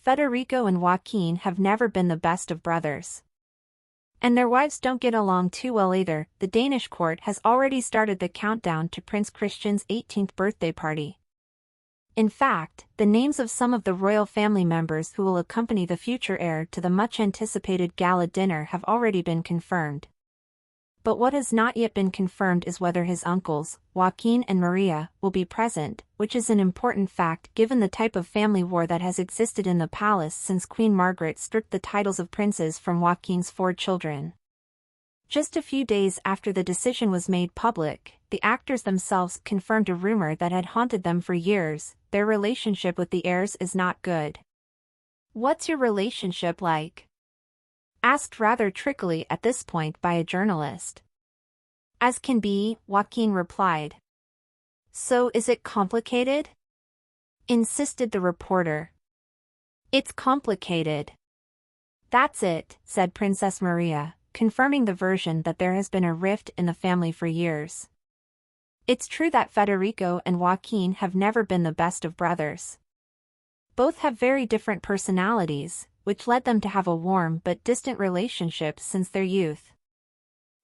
Federico and Joaquin have never been the best of brothers. And their wives don't get along too well either. The Danish court has already started the countdown to Prince Christian's 18th birthday party. In fact, the names of some of the royal family members who will accompany the future heir to the much-anticipated gala dinner have already been confirmed. But what has not yet been confirmed is whether his uncles, Joaquin and Maria, will be present, which is an important fact given the type of family war that has existed in the palace since Queen Margaret stripped the titles of princes from Joaquin's 4 children. Just a few days after the decision was made public, the actors themselves confirmed a rumor that had haunted them for years: their relationship with the heirs is not good. "What's your relationship like?" asked rather trickily at this point by a journalist. "As can be," Joaquin replied. "So is it complicated?" insisted the reporter. "It's complicated." "That's it," said Princess Maria, confirming the version that there has been a rift in the family for years. It's true that Federico and Joaquin have never been the best of brothers. Both have very different personalities, which led them to have a warm but distant relationship since their youth.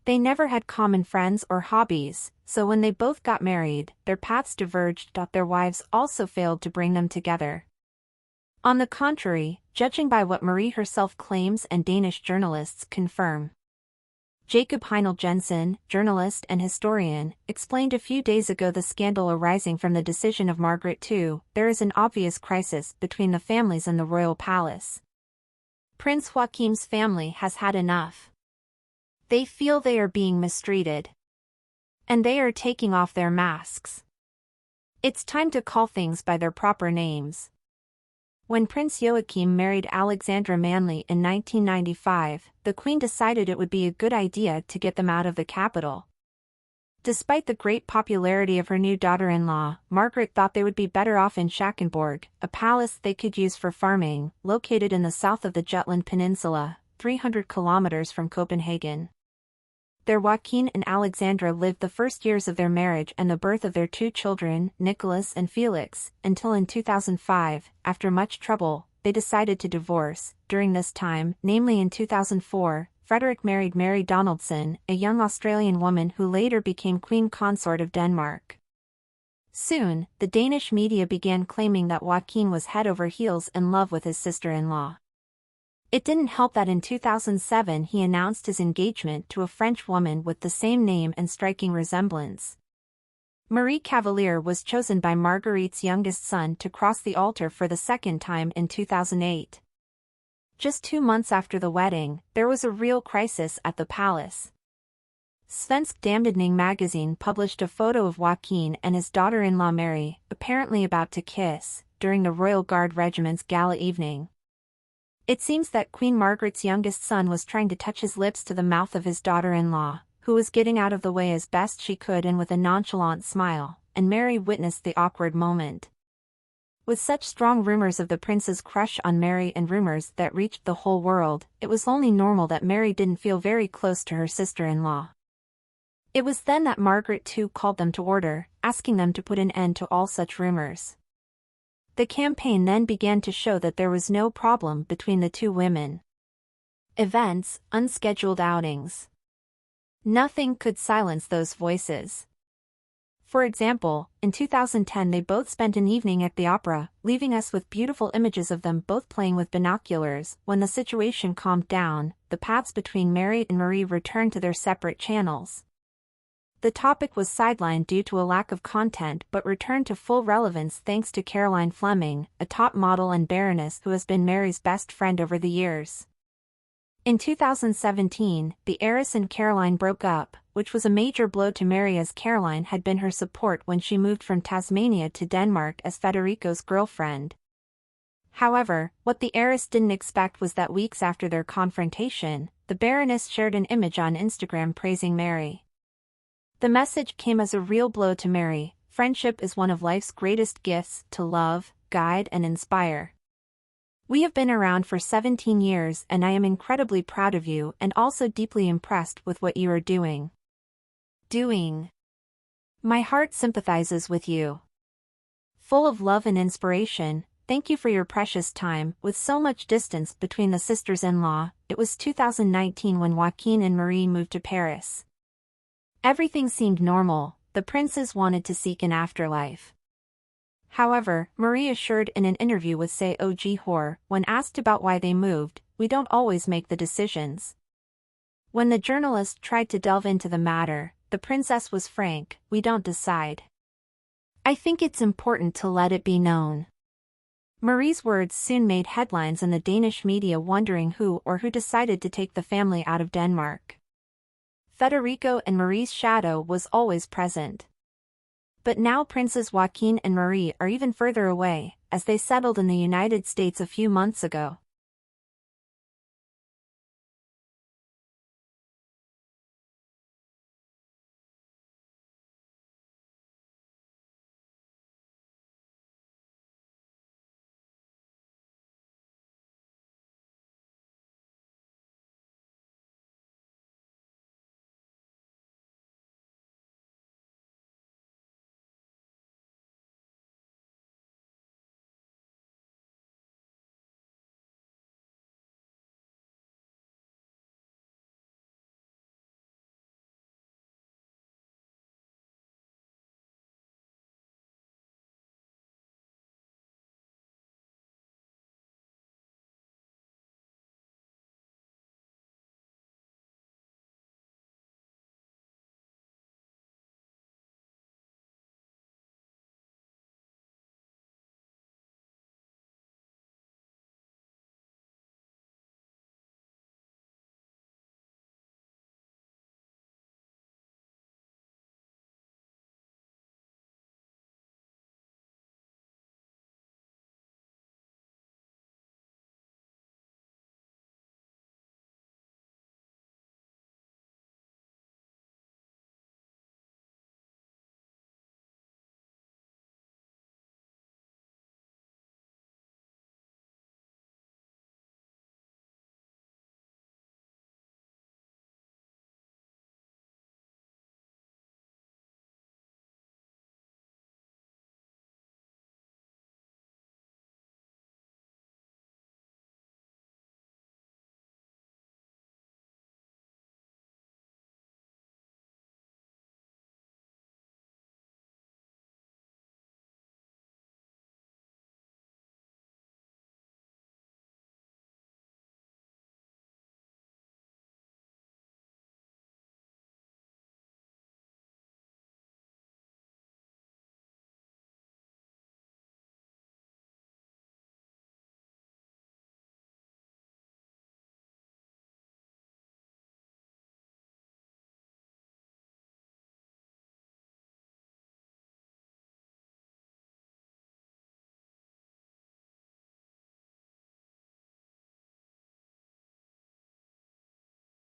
They never had common friends or hobbies, so when they both got married, their paths diverged. Their wives also failed to bring them together. On the contrary, judging by what Marie herself claims and Danish journalists confirm. Jacob Heinel Jensen, journalist and historian, explained a few days ago the scandal arising from the decision of Margaret II. There is an obvious crisis between the families in the royal palace. Prince Joachim's family has had enough. They feel they are being mistreated. And they are taking off their masks. It's time to call things by their proper names. When Prince Joachim married Alexandra Manley in 1995, the Queen decided it would be a good idea to get them out of the capital. Despite the great popularity of her new daughter-in-law, Margaret thought they would be better off in Schackenborg, a palace they could use for farming, located in the south of the Jutland Peninsula, 300 kilometers from Copenhagen. There Joaquin and Alexandra lived the first years of their marriage and the birth of their 2 children, Nicholas and Felix, until in 2005, after much trouble, they decided to divorce. During this time, namely in 2004, Frederick married Mary Donaldson, a young Australian woman who later became Queen Consort of Denmark. Soon, the Danish media began claiming that Joaquin was head over heels in love with his sister-in-law. It didn't help that in 2007 he announced his engagement to a French woman with the same name and striking resemblance. Marie Cavalier was chosen by Marguerite's youngest son to cross the altar for the second time in 2008. Just 2 months after the wedding, there was a real crisis at the palace. Svensk Damnedning magazine published a photo of Joaquin and his daughter-in-law Mary, apparently about to kiss, during the Royal Guard Regiment's gala evening. It seems that Queen Margaret's youngest son was trying to touch his lips to the mouth of his daughter-in-law, who was getting out of the way as best she could and with a nonchalant smile, and Mary witnessed the awkward moment. With such strong rumors of the prince's crush on Mary and rumors that reached the whole world, it was only normal that Mary didn't feel very close to her sister-in-law. It was then that Margaret too called them to order, asking them to put an end to all such rumors. The campaign then began to show that there was no problem between the 2 women. Events, unscheduled outings. Nothing could silence those voices. For example, in 2010 they both spent an evening at the opera, leaving us with beautiful images of them both playing with binoculars. When the situation calmed down, the paths between Mary and Marie returned to their separate channels. The topic was sidelined due to a lack of content but returned to full relevance thanks to Caroline Fleming, a top model and baroness who has been Mary's best friend over the years. In 2017, the heiress and Caroline broke up, which was a major blow to Mary as Caroline had been her support when she moved from Tasmania to Denmark as Federico's girlfriend. However, what the heiress didn't expect was that weeks after their confrontation, the baroness shared an image on Instagram praising Mary. The message came as a real blow to Mary. Friendship is one of life's greatest gifts, to love, guide and inspire. We have been around for 17 years and I am incredibly proud of you and also deeply impressed with what you are doing. My heart sympathizes with you. Full of love and inspiration, thank you for your precious time. With so much distance between the sisters-in-law, it was 2019 when Joaquin and Marie moved to Paris. Everything seemed normal. The princes wanted to seek an afterlife. However, Marie assured in an interview with Say OG Horror, when asked about why they moved, "We don't always make the decisions." When the journalist tried to delve into the matter, the princess was frank, "We don't decide. I think it's important to let it be known." Marie's words soon made headlines in the Danish media, wondering who decided to take the family out of Denmark. Federico and Marie's shadow was always present. But now Princes Joaquin and Marie are even further away, as they settled in the United States a few months ago.